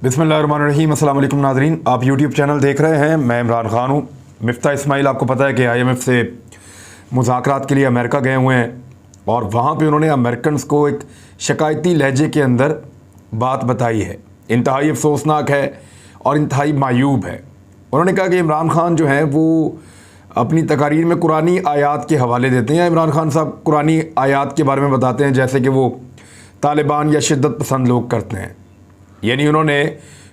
बिस्मिल्लाहिर्रहमानिर्रहीम। अस्सलाम वालेकुम नाज़रीन, आप यूट्यूब चैनल देख रहे हैं। मैं इमरान ख़ान हूँ। मिफ्ता इस्माइल आपको पता है कि IMF से मुज़ाकरात के लिए अमेरिका गए हुए हैं और वहाँ पे उन्होंने अमेरिकन्स को एक शिकायती लहजे के अंदर बात बताई है। इंतहाई अफसोसनाक है और इंतहाई मायूब है। उन्होंने कहा कि इमरान ख़ान जो हैं वो अपनी तकारीर में कुरानी आयात के हवाले देते हैं। इमरान ख़ान साहब कुरानी आयात के बारे में बताते हैं जैसे कि वो तालिबान या शिद्दत पसंद लोग करते हैं। यानी उन्होंने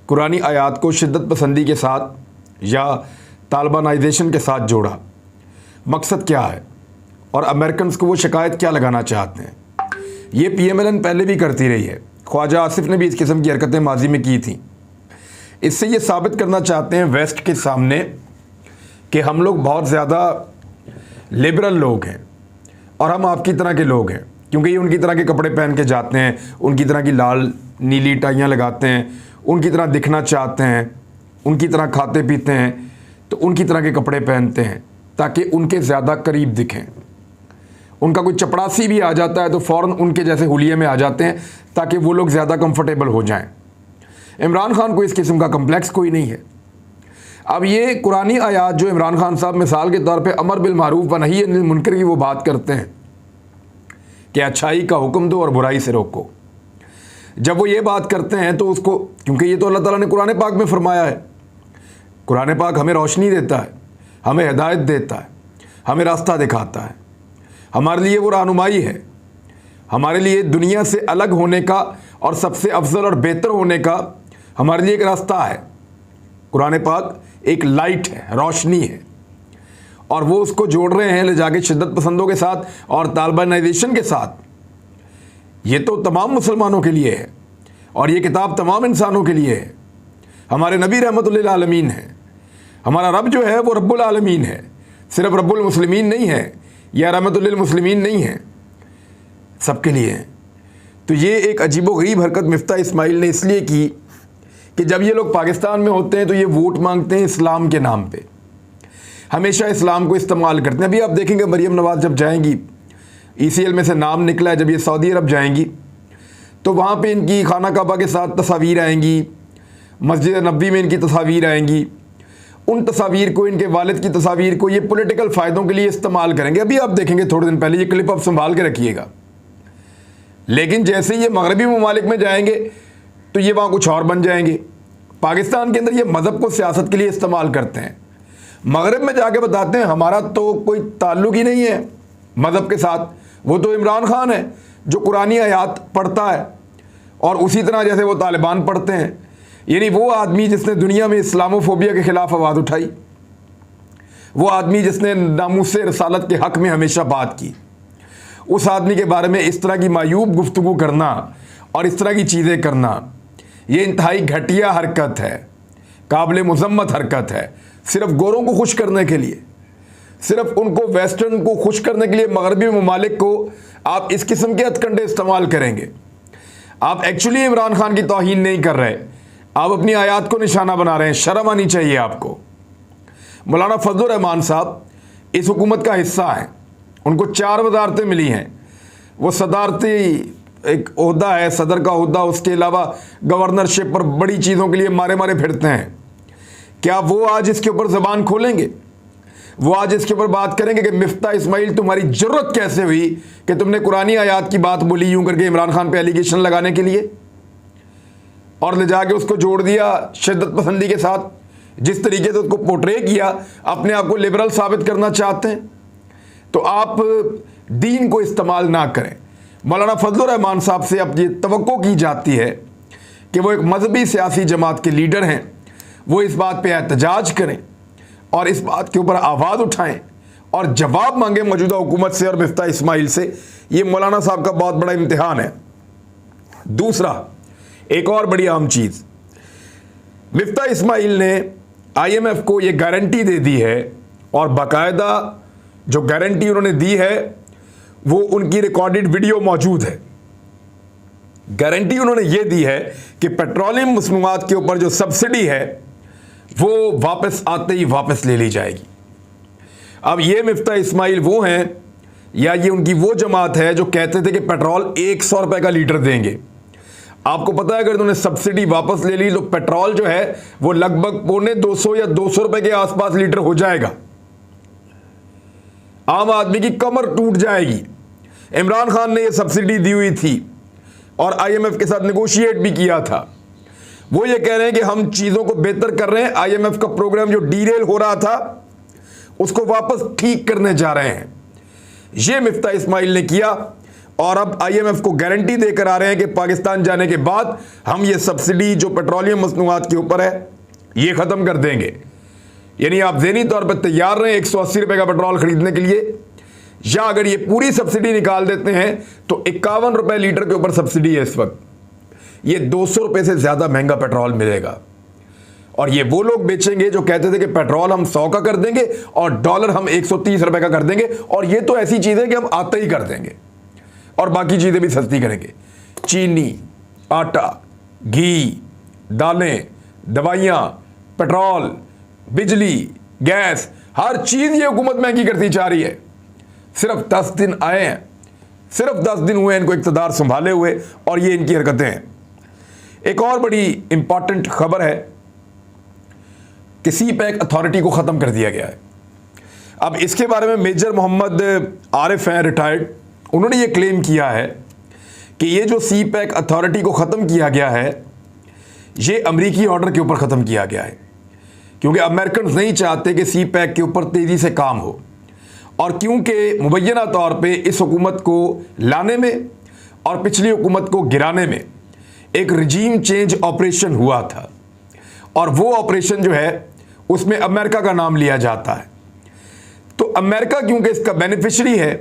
कुरानी आयात को शिद्दत पसंदी के साथ या तालिबानाइजेशन के साथ जोड़ा। मकसद क्या है और अमेरिकन्स को वो शिकायत क्या लगाना चाहते हैं? ये PMLN पहले भी करती रही है। ख्वाजा आसिफ ने भी इस किस्म की हरकतें माजी में की थी। इससे ये साबित करना चाहते हैं वेस्ट के सामने कि हम लोग बहुत ज़्यादा लिबरल लोग हैं और हम आपकी तरह के लोग हैं, क्योंकि ये उनकी तरह के कपड़े पहन के जाते हैं, उनकी तरह की लाल नीली टाइयाँ लगाते हैं, उनकी तरह दिखना चाहते हैं, उनकी तरह खाते पीते हैं, तो उनकी तरह के कपड़े पहनते हैं ताकि उनके ज़्यादा करीब दिखें। उनका कोई चपड़ासी भी आ जाता है तो फ़ौरन उनके जैसे हुलिये में आ जाते हैं ताकि वो लोग ज़्यादा कंफर्टेबल हो जाएं। इमरान खान को इस किस्म का कम्प्लेक्स कोई नहीं है। अब ये कुरानी आयात जो इमरान खान साहब मिसाल के तौर पे अमर बिल मारूफ व नही अनिल मुनकर की वो बात करते हैं कि अच्छाई का हुक्म दो और बुराई से रोको, जब वो ये बात करते हैं तो उसको, क्योंकि ये तो अल्लाह ताला ने कुरान पाक में फरमाया है, कुरान पाक हमें रोशनी देता है, हमें हिदायत देता है, हमें रास्ता दिखाता है, हमारे लिए वो रहनुमाई है, हमारे लिए दुनिया से अलग होने का और सबसे अफजल और बेहतर होने का हमारे लिए एक रास्ता है। कुरान पाक एक लाइट है, रोशनी है, और वो उसको जोड़ रहे हैं ले जाके शिद्दत पसंदों के साथ और तालिबानाइजेशन के साथ। ये तो तमाम मुसलमानों के लिए है और ये किताब तमाम इंसानों के लिए है। हमारे नबी रहमतुल्लिल आलमीन है, हमारा रब जो है वो रब्बुल आलमीन है, सिर्फ रब्बुल मुस्लिमीन नहीं है या रहमतुल्लिल मुस्लिमीन नहीं है, सबके लिए है। तो ये एक अजीबोगरीब हरकत मिफ्ता इस्माइल ने इसलिए की कि जब ये लोग पाकिस्तान में होते हैं तो ये वोट मांगते हैं इस्लाम के नाम पे, हमेशा इस्लाम को इस्तेमाल करते हैं। अभी आप देखेंगे मरियम नवाज़ जब जाएंगी, ECL में से नाम निकला है, जब ये सऊदी अरब जाएंगी तो वहाँ पे इनकी खाना काबा के साथ तस्वीर आएंगी, मस्जिद नबी में इनकी तस्वीर आएंगी। उन तस्वीर को, इनके वालिद की तस्वीर को ये पॉलिटिकल फ़ायदों के लिए इस्तेमाल करेंगे। अभी आप देखेंगे थोड़े दिन पहले, ये क्लिप आप संभाल के रखिएगा। लेकिन जैसे ये मगरबी ममालिक में जाएंगे तो ये वहाँ कुछ और बन जाएंगे। पाकिस्तान के अंदर ये मज़हब को सियासत के लिए इस्तेमाल करते हैं, मगरब में जाके बताते हैं हमारा तो कोई ताल्लुक़ ही नहीं है मज़हब के साथ, वो तो इमरान खान है जो कुरानी आयात पढ़ता है और उसी तरह जैसे वो तालिबान पढ़ते हैं। यानी वो आदमी जिसने दुनिया में इस्लामोफोबिया के ख़िलाफ़ आवाज़ उठाई, वो आदमी जिसने नामूसे रसालत के हक़ में हमेशा बात की, उस आदमी के बारे में इस तरह की मायूब गुफ्तगू करना और इस तरह की चीज़ें करना, ये इंतहाई घटिया हरकत है, काबिल मुज़म्मत हरकत है। सिर्फ गोरों को खुश करने के लिए, सिर्फ उनको वेस्टर्न को खुश करने के लिए मगरबी ममालिक को आप इस किस्म के हथकंडे इस्तेमाल करेंगे। आप एक्चुअली इमरान खान की तौहीन नहीं कर रहे, आप अपनी आयात को निशाना बना रहे हैं। शर्म आनी चाहिए आपको। मौलाना फजलुर रहमान साहब इस हुकूमत का हिस्सा हैं, उनको 4 वज़ारतें मिली हैं। वो सदारती एक ओहदा है, सदर का ओहदा, उसके अलावा गवर्नरशिप पर बड़ी चीज़ों के लिए मारे मारे फिरते हैं। क्या वो आज इसके ऊपर ज़बान खोलेंगे? वो आज इसके ऊपर बात करेंगे कि मिफ्ता इस्माइल तुम्हारी ज़रूरत कैसे हुई कि तुमने कुरानी आयात की बात बोली यूं करके इमरान खान पे एलिगेशन लगाने के लिए और ले जाके उसको जोड़ दिया शिद्दत पसंदी के साथ? जिस तरीके से उसको पोर्ट्रे किया, अपने आप को लिबरल साबित करना चाहते हैं, तो आप दीन को इस्तेमाल ना करें। मौलाना फजलुर रहमान साहब से अब ये तवक्को की जाती है कि वो एक मजहबी सियासी जमात के लीडर हैं, वो इस बात पे एहतजाज करें और इस बात के ऊपर आवाज़ उठाएं और जवाब मांगें मौजूदा हुकूमत से और मिफ्ता इस्माइल से। ये मौलाना साहब का बहुत बड़ा इम्तिहान है। दूसरा, एक और बड़ी अहम चीज़, मिफ्ता इस्माइल ने IMF को ये गारंटी दे दी है और बाकायदा जो गारंटी उन्होंने दी है वो उनकी रिकॉर्डेड वीडियो मौजूद है। गारंटी उन्होंने ये दी है कि पेट्रोलियम मसनूआत के ऊपर जो सब्सिडी है वो वापस आते ही वापस ले ली जाएगी। अब ये मिफ्ता इस्माइल वो हैं या ये उनकी वो जमात है जो कहते थे कि पेट्रोल 100 रुपये का लीटर देंगे। आपको पता है अगर इन्होंने सब्सिडी वापस ले ली तो पेट्रोल जो है वो लगभग 250 या 200 रुपए के आसपास लीटर हो जाएगा। आम आदमी की कमर टूट जाएगी। इमरान खान ने ये सब्सिडी दी हुई थी और आईएमएफ के साथ नेगोशिएट भी किया था। वो ये कह रहे हैं कि हम चीजों को बेहतर कर रहे हैं, आईएमएफ का प्रोग्राम जो डीरेल हो रहा था उसको वापस ठीक करने जा रहे हैं। ये मिफ्ता इस्माइल ने किया और अब आईएमएफ को गारंटी देकर आ रहे हैं कि पाकिस्तान जाने के बाद हम ये सब्सिडी जो पेट्रोलियम मसनूआत के ऊपर है ये खत्म कर देंगे। यानी आप ज़हनी तौर पर तैयार रहें 180 रुपए का पेट्रोल खरीदने के लिए, या अगर ये पूरी सब्सिडी निकाल देते हैं तो 51 रुपए लीटर के ऊपर सब्सिडी है इस वक्त। ये 200 रुपए से ज्यादा महंगा पेट्रोल मिलेगा और ये वो लोग बेचेंगे जो कहते थे कि पेट्रोल हम 100 का कर देंगे और डॉलर हम 130 रुपए का कर देंगे, और ये तो ऐसी चीजें कि हम आते ही कर देंगे और बाकी चीजें भी सस्ती करेंगे। चीनी, आटा, घी, दालें, दवाइयां, पेट्रोल, बिजली, गैस, हर चीज ये हुकूमत महंगी करती जा रही है। सिर्फ 10 दिन आए हैं, सिर्फ 10 दिन हुए इनको इक़्तिदार संभाले हुए और ये इनकी हरकतें हैं। एक और बड़ी इंपॉर्टेंट खबर है कि सीपैक अथॉरिटी को ख़त्म कर दिया गया है। अब इसके बारे में मेजर मोहम्मद आरिफ हैं, रिटायर्ड, उन्होंने ये क्लेम किया है कि ये जो सीपैक अथॉरिटी को ख़त्म किया गया है ये अमरीकी ऑर्डर के ऊपर ख़त्म किया गया है, क्योंकि अमेरिकन नहीं चाहते कि सीपैक के ऊपर तेज़ी से काम हो, और क्योंकि मुबैना तौर पे इस हुकूमत को लाने में और पिछली हुकूमत को गिराने में एक रजीम चेंज ऑपरेशन हुआ था, और वो ऑपरेशन जो है उसमें अमेरिका का नाम लिया जाता है। तो अमेरिका क्योंकि इसका बेनिफिशरी है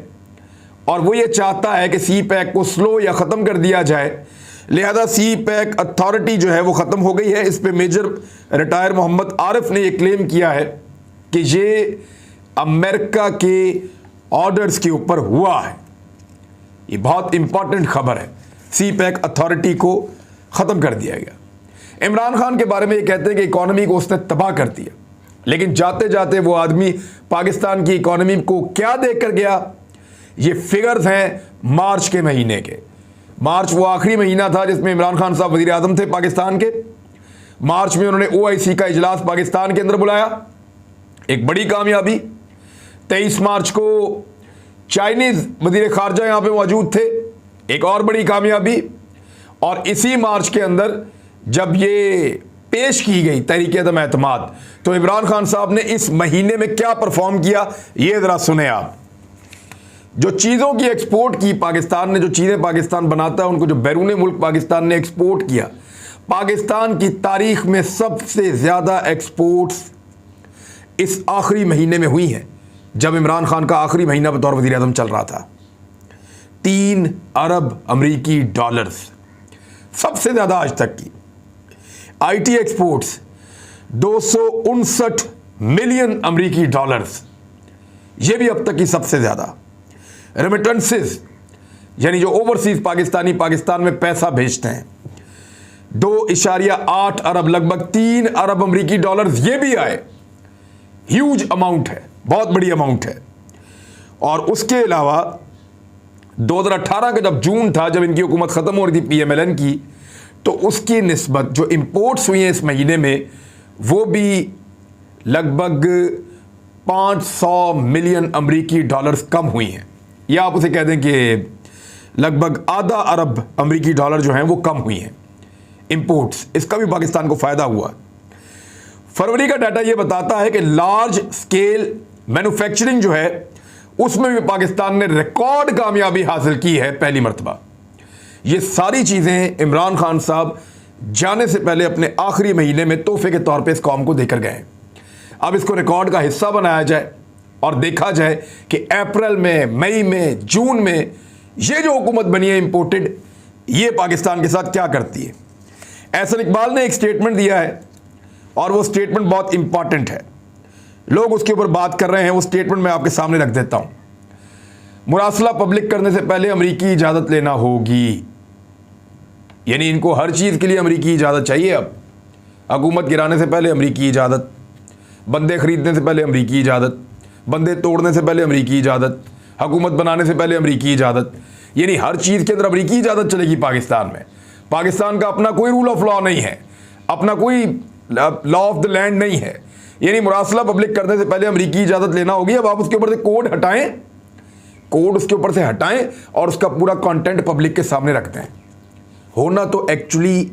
और वो ये चाहता है कि सीपैक को स्लो या ख़त्म कर दिया जाए, लिहाजा सीपैक अथॉरिटी जो है वो ख़त्म हो गई है। इस पे मेजर रिटायर मोहम्मद आरिफ ने ये क्लेम किया है कि ये अमेरिका के ऑर्डर्स के ऊपर हुआ है। ये बहुत इंपॉर्टेंट खबर है, सीपैक अथॉरिटी को ख़त्म कर दिया गया। इमरान खान के बारे में ये कहते हैं कि इकॉनमी को उसने तबाह कर दिया, लेकिन जाते जाते वो आदमी पाकिस्तान की इकॉनमी को क्या देकर गया, ये फिगर्स हैं मार्च के महीने के। मार्च वो आखिरी महीना था जिसमें इमरान खान साहब वज़ीर आज़म थे पाकिस्तान के। मार्च में उन्होंने OIC का इजलास पाकिस्तान के अंदर बुलाया, एक बड़ी कामयाबी। 23 मार्च को चाइनीज़ वज़ीर ख़ारजा यहाँ पे मौजूद थे, एक और बड़ी कामयाबी। और इसी मार्च के अंदर जब ये पेश की गई तहरीक अदम एतमाद, तो इमरान खान साहब ने इस महीने में क्या परफॉर्म किया ये ज़रा सुने आप। जो चीज़ों की एक्सपोर्ट की पाकिस्तान ने, जो चीज़ें पाकिस्तान बनाता है उनको जो बैरून मुल्क पाकिस्तान ने एक्सपोर्ट किया, पाकिस्तान की तारीख में सबसे ज़्यादा एक्सपोर्ट्स इस आखिरी महीने में हुई हैं, जब इमरान खान का आखिरी महीना बतौर वज़ीर आज़म चल रहा था। 3 अरब अमरीकी डॉलर्स सबसे ज़्यादा आज तक की। IT एक्सपोर्ट्स 259 मिलियन अमरीकी डॉलर्स, ये भी अब तक की सबसे ज़्यादा। रेमिटेंसेस यानी जो ओवरसीज पाकिस्तानी पाकिस्तान में पैसा भेजते हैं, 2.8 अरब, लगभग 3 अरब अमरीकी डॉलर्स, ये भी आए। ह्यूज अमाउंट है, बहुत बड़ी अमाउंट है। और उसके अलावा 2018 का जब जून था, जब इनकी हुकूमत ख़त्म हो रही थी PMLN की, तो उसकी निस्बत जो इंपोर्ट्स हुई हैं इस महीने में वो भी लगभग 500 मिलियन अमरीकी डॉलर्स कम हुई हैं, या आप उसे कह दें कि लगभग आधा अरब अमरीकी डॉलर जो हैं वो कम हुई हैं इंपोर्ट्स। इसका भी पाकिस्तान को फ़ायदा हुआ। फरवरी का डाटा ये बताता है कि लार्ज स्केल मैन्युफैक्चरिंग जो है उसमें भी पाकिस्तान ने रिकॉर्ड कामयाबी हासिल की है, पहली मरतबा। ये सारी चीज़ें इमरान खान साहब जाने से पहले अपने आखिरी महीने में तोहफे के तौर पे इस कौम को देकर गए। अब इसको रिकॉर्ड का हिस्सा बनाया जाए और देखा जाए कि अप्रैल में, मई में, जून में ये जो हुकूमत बनी है इंपोर्टेड, ये पाकिस्तान के साथ क्या करती है। एहसन इकबाल ने एक स्टेटमेंट दिया है और वो स्टेटमेंट बहुत इंपॉर्टेंट है, लोग उसके ऊपर बात कर रहे हैं। वो स्टेटमेंट मैं आपके सामने रख देता हूँ। मुरासला पब्लिक करने से पहले अमरीकी इजाज़त लेना होगी, यानी इनको हर चीज़ के लिए अमरीकी इजाज़त चाहिए। अब हुकूमत गिराने से पहले अमरीकी इजाज़त, बंदे ख़रीदने से पहले अमरीकी इजाज़त, बंदे तोड़ने से पहले अमरीकी इजाज़त, हुकूमत बनाने से पहले अमरीकी इजाज़त, यानी हर चीज़ के अंदर अमरीकी इजाज़त चलेगी पाकिस्तान में। पाकिस्तान का अपना कोई रूल ऑफ लॉ नहीं है, अपना कोई लॉ ऑफ द लैंड नहीं है। यानी मुरासला पब्लिक करने से पहले अमरीकी इजाज़त लेना होगी। अब आप उसके ऊपर से कोड हटाएं, कोड उसके ऊपर से हटाएं और उसका पूरा कंटेंट पब्लिक के सामने रखते हैं। होना तो एक्चुअली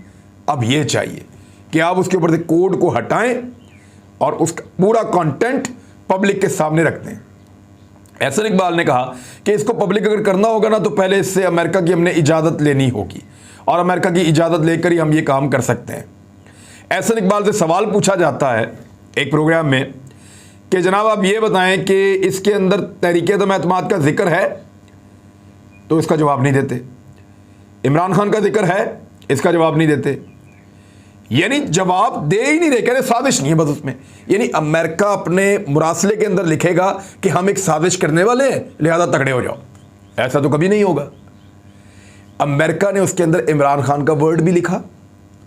अब ये चाहिए कि आप उसके ऊपर से कोड को हटाएं और उसका पूरा कंटेंट पब्लिक के सामने रखते हैं। एहसन इकबाल ने कहा कि इसको पब्लिक अगर करना होगा ना तो पहले इससे अमेरिका की हमने इजाज़त लेनी होगी और अमेरिका की इजाज़त लेकर ही हम ये काम कर सकते हैं। एहसन इकबाल से सवाल पूछा जाता है एक प्रोग्राम में कि जनाब आप ये बताएं कि इसके अंदर तहरीक-ए-एतमाद का जिक्र है, तो इसका जवाब नहीं देते। इमरान खान का जिक्र है, इसका जवाब नहीं देते। यानी जवाब दे ही नहीं रहे, कह रहे साजिश नहीं है बस उसमें। यानी अमेरिका अपने मुरासले के अंदर लिखेगा कि हम एक साजिश करने वाले हैं, लिहाजा तगड़े हो जाओ। ऐसा तो कभी नहीं होगा। अमेरिका ने उसके अंदर इमरान खान का वर्ड भी लिखा,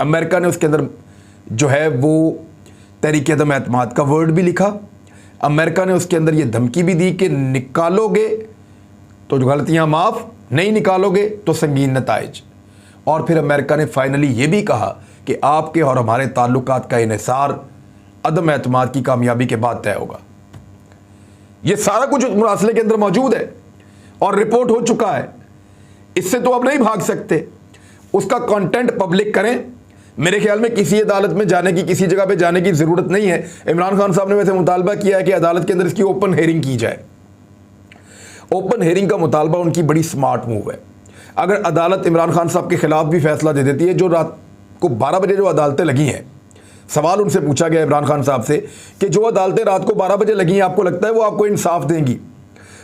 अमेरिका ने उसके अंदर जो है वो तहरीक-ए-एतमाद का वर्ड भी लिखा, अमेरिका ने उसके अंदर ये धमकी भी दी कि निकालोगे तो गलतियां माफ़, नहीं निकालोगे तो संगीन नताइज। और फिर अमेरिका ने फाइनली ये भी कहा कि आपके और हमारे ताल्लुकात का इन्हिसार अदम एतमाद की कामयाबी के बाद तय होगा। ये सारा कुछ मुरासले के अंदर मौजूद है और रिपोर्ट हो चुका है, इससे तो अब नहीं भाग सकते। उसका कंटेंट पब्लिक करें। मेरे ख्याल में किसी अदालत में जाने की, किसी जगह पे जाने की ज़रूरत नहीं है। इमरान खान साहब ने वैसे मुतालबा किया है कि अदालत के अंदर इसकी ओपन हेयरिंग की जाए। ओपन हेयरिंग का मुतालबा उनकी बड़ी स्मार्ट मूव है। अगर अदालत इमरान खान साहब के खिलाफ भी फैसला दे देती है, जो रात को 12 बजे जो अदालतें लगी हैं, सवाल उनसे पूछा गया इमरान खान साहब से कि जो अदालतें रात को 12 बजे लगी हैं, आपको लगता है वो आपको इंसाफ देंगी?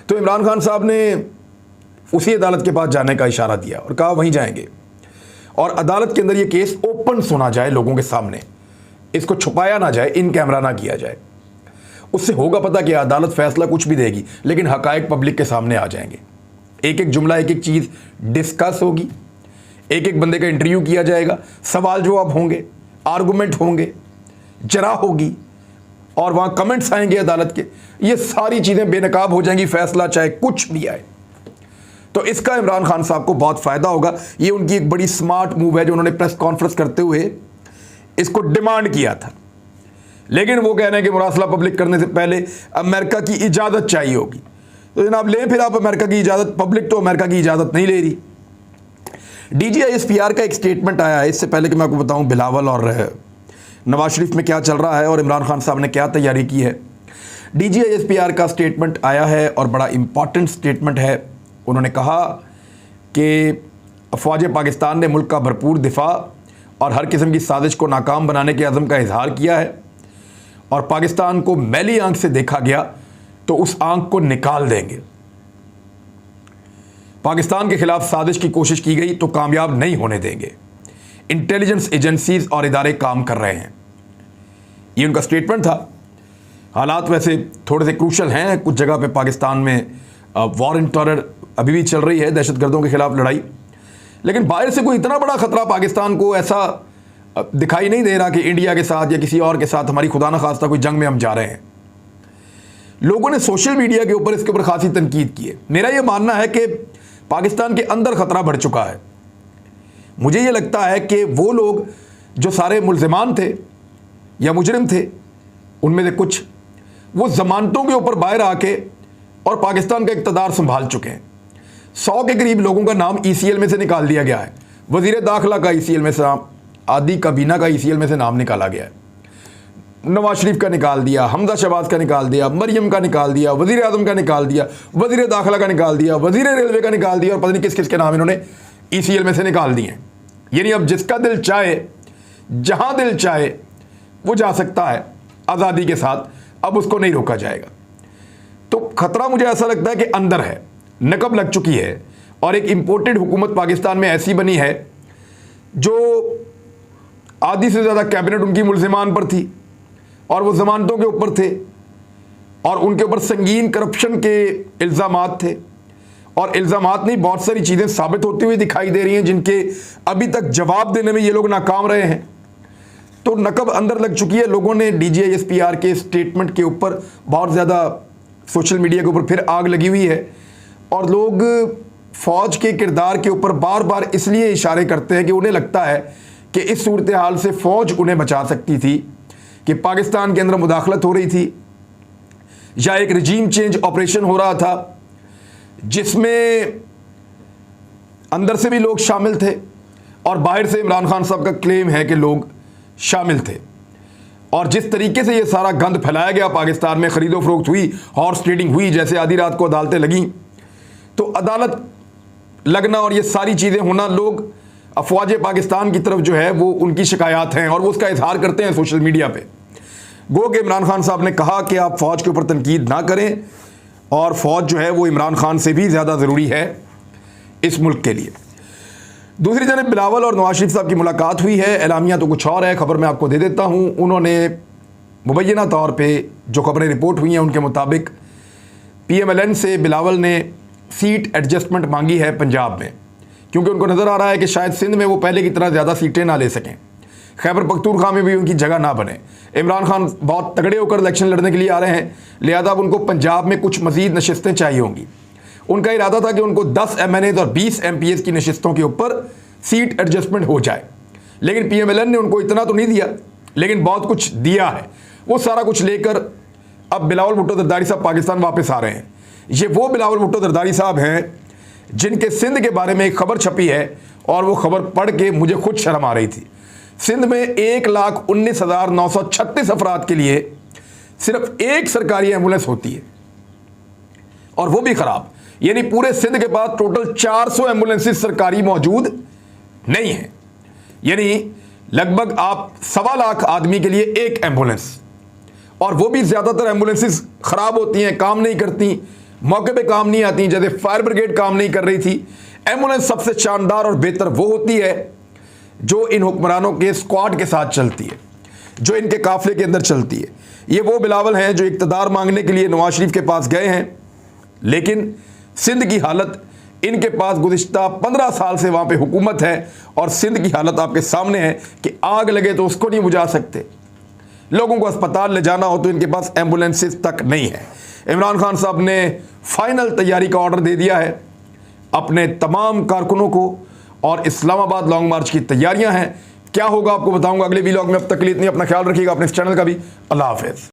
तो इमरान खान साहब ने उसी अदालत के पास जाने का इशारा दिया और कहा वहीं जाएंगे और अदालत के अंदर ये केस ओपन सुना जाए लोगों के सामने, इसको छुपाया ना जाए, इन कैमरा ना किया जाए। उससे होगा पता कि अदालत फैसला कुछ भी देगी लेकिन हकायक पब्लिक के सामने आ जाएंगे। एक एक जुमला, एक एक चीज़ डिस्कस होगी, एक एक बंदे का इंटरव्यू किया जाएगा, सवाल जवाब होंगे, आर्गूमेंट होंगे, जरा होगी और वहाँ कमेंट्स आएंगे अदालत के। ये सारी चीज़ें बेनकाब हो जाएंगी, फैसला चाहे कुछ भी आए। तो इसका इमरान खान साहब को बहुत फ़ायदा होगा। ये उनकी एक बड़ी स्मार्ट मूव है जो उन्होंने प्रेस कॉन्फ्रेंस करते हुए इसको डिमांड किया था। लेकिन वो कह रहे हैं कि मुरासला पब्लिक करने से पहले अमेरिका की इजाज़त चाहिए होगी। तो जनाब लें फिर आप अमेरिका की इजाज़त। पब्लिक तो अमेरिका की इजाज़त नहीं ले रही। DGISPR का एक स्टेटमेंट आया है। इससे पहले कि मैं आपको बताऊं बिलावल और नवाज शरीफ में क्या चल रहा है और इमरान खान साहब ने क्या तैयारी की है, DGISPR का स्टेटमेंट आया है और बड़ा इंपॉर्टेंट स्टेटमेंट है। उन्होंने कहा कि अफवाज पाकिस्तान ने मुल्क का भरपूर दिफा और हर किस्म की साजिश को नाकाम बनाने के अज़म का इजहार किया है और पाकिस्तान को मैली आंख से देखा गया तो उस आंख को निकाल देंगे। पाकिस्तान के खिलाफ साजिश की कोशिश की गई तो कामयाब नहीं होने देंगे। इंटेलिजेंस एजेंसीज और इदारे काम कर रहे हैं। ये उनका स्टेटमेंट था। हालात वैसे थोड़े से क्रूशल हैं कुछ जगह पे। पाकिस्तान में वॉर इन टेरर अभी भी चल रही है, दहशतगर्दों के खिलाफ लड़ाई, लेकिन बाहर से कोई इतना बड़ा खतरा पाकिस्तान को ऐसा दिखाई नहीं दे रहा कि इंडिया के साथ या किसी और के साथ हमारी खुदा न खास्ता कोई जंग में हम जा रहे हैं। लोगों ने सोशल मीडिया के ऊपर इसके ऊपर खासी तनकीद की है। मेरा ये मानना है कि पाकिस्तान के अंदर खतरा बढ़ चुका है। मुझे ये लगता है कि वो लोग जो सारे मुल्ज़िमान थे या मुजरिम थे, उनमें से कुछ वो ज़मानतों के ऊपर बाहर आके और पाकिस्तान का इक़्तिदार संभाल चुके हैं। 100 के करीब लोगों का नाम ECL में से निकाल दिया गया है। वज़ीर दाखिला का ECL में से नाम, आदि काबीना का ECL में से नाम निकाला गया है। नवाज शरीफ का निकाल दिया, हमजा शहबाज का निकाल दिया, मरियम का निकाल दिया, वज़ीर आज़म का निकाल दिया, वज़ीर दाखिला का निकाल दिया, वज़ीर रेलवे का निकाल दिया और पता नहीं किस किस के नाम इन्होंने ECL में से निकाल दिए हैं। यानी अब जिसका दिल चाहे, जहाँ दिल चाहे वो जा सकता है आज़ादी के साथ। अब उसको नहीं रोका जाएगा। तो ख़तरा मुझे ऐसा लगता है कि अंदर है, नकब लग चुकी है और एक इम्पोर्टेड हुकूमत पाकिस्तान में ऐसी बनी है जो आधी से ज़्यादा कैबिनेट उनकी मुल्ज़िमान पर थी और वो ज़मानतों के ऊपर थे और उनके ऊपर संगीन करप्शन के इल्ज़ामात थे और इल्ज़ामात नहीं, बहुत सारी चीज़ें साबित होती हुई दिखाई दे रही हैं जिनके अभी तक जवाब देने में ये लोग नाकाम रहे हैं। तो नकब अंदर लग चुकी है। लोगों ने DGISPR के स्टेटमेंट के ऊपर बहुत ज़्यादा सोशल मीडिया के ऊपर फिर आग लगी हुई है और लोग फ़ौज के किरदार के ऊपर बार बार इसलिए इशारे करते हैं कि उन्हें लगता है कि इस सूरत हाल से फ़ौज उन्हें बचा सकती थी, कि पाकिस्तान के अंदर मुदाखलत हो रही थी या एक रजीम चेंज ऑपरेशन हो रहा था जिसमें अंदर से भी लोग शामिल थे और बाहर से इमरान खान साहब का क्लेम है कि लोग शामिल थे। और जिस तरीके से ये सारा गंद फैलाया गया पाकिस्तान में, ख़रीदो फरोख्त हुई, हॉर्स ट्रेडिंग हुई, जैसे आधी रात को अदालतें लगीं, तो अदालत लगना और ये सारी चीज़ें होना, लोग अफवाज पाकिस्तान की तरफ जो है वो उनकी शिकायत हैं और वो उसका इजहार करते हैं सोशल मीडिया पे। गो कि इमरान खान साहब ने कहा कि आप फ़ौज के ऊपर तनकीद ना करें और फ़ौज जो है वो इमरान खान से भी ज़्यादा ज़रूरी है इस मुल्क के लिए। दूसरी जानब बिलावल और नवाज शरीफ साहब की मुलाकात हुई है, एलामिया तो कुछ और है, खबर मैं आपको दे देता हूँ। उन्होंने मुबैना तौर पर जो खबरें रिपोर्ट हुई हैं उनके मुताबिक PMLN से बिलावल ने सीट एडजस्टमेंट मांगी है पंजाब में, क्योंकि उनको नज़र आ रहा है कि शायद सिंध में वो पहले की तरह ज़्यादा सीटें ना ले सकें, खैबर पख्तूनख्वा में भी उनकी जगह ना बने। इमरान खान बहुत तगड़े होकर इलेक्शन लड़ने के लिए आ रहे हैं, लिहाजा अब उनको पंजाब में कुछ मज़ीद नशिस्तें चाहिए होंगी। उनका इरादा था कि उनको 10 MNAs और 20 MPs की नशिस्तों के ऊपर सीट एडजस्टमेंट हो जाए, लेकिन PMLN ने उनको इतना तो नहीं दिया, लेकिन बहुत कुछ दिया है। वो सारा कुछ लेकर अब बिलावल भुट्टो जरदारी साहब पाकिस्तान वापस आ रहे हैं। ये वो बिलावल भुट्टो जरदारी साहब हैं जिनके सिंध के बारे में एक खबर छपी है और वो खबर पढ़ के मुझे खुद शर्म आ रही थी। सिंध में 1,19,936 अफराद के लिए सिर्फ एक सरकारी एम्बुलेंस होती है और वो भी ख़राब, यानी पूरे सिंध के पास टोटल 400 एम्बुलेंसेस सरकारी मौजूद नहीं है, यानी लगभग आप 1.25 लाख आदमी के लिए एक एम्बुलेंस, और वो भी ज़्यादातर एम्बुलेंसेस ख़राब होती हैं, काम नहीं करती, मौके पे काम नहीं आती, जैसे फायर ब्रिगेड काम नहीं कर रही थी। एम्बुलेंस सबसे शानदार और बेहतर वो होती है जो इन हुक्मरानों के स्क्वाड के साथ चलती है, जो इनके काफिले के अंदर चलती है। ये वो बिलावल हैं जो इक़्तिदार मांगने के लिए नवाज शरीफ के पास गए हैं, लेकिन सिंध की हालत, इनके पास गुज़िश्ता 15 साल से वहाँ पे हुकूमत है और सिंध की हालत आपके सामने है कि आग लगे तो उसको नहीं बुझा सकते, लोगों को अस्पताल ले जाना हो तो इनके पास एम्बुलेंसेस तक नहीं है। इमरान खान साहब ने फाइनल तैयारी का ऑर्डर दे दिया है अपने तमाम कारकुनों को और इस्लामाबाद लॉन्ग मार्च की तैयारियां हैं। क्या होगा आपको बताऊंगा अगले वीलॉग में। अब तक के लिए इतनी, अपना ख्याल रखिएगा, अपने इस चैनल का भी। अल्लाह हाफ़िज़।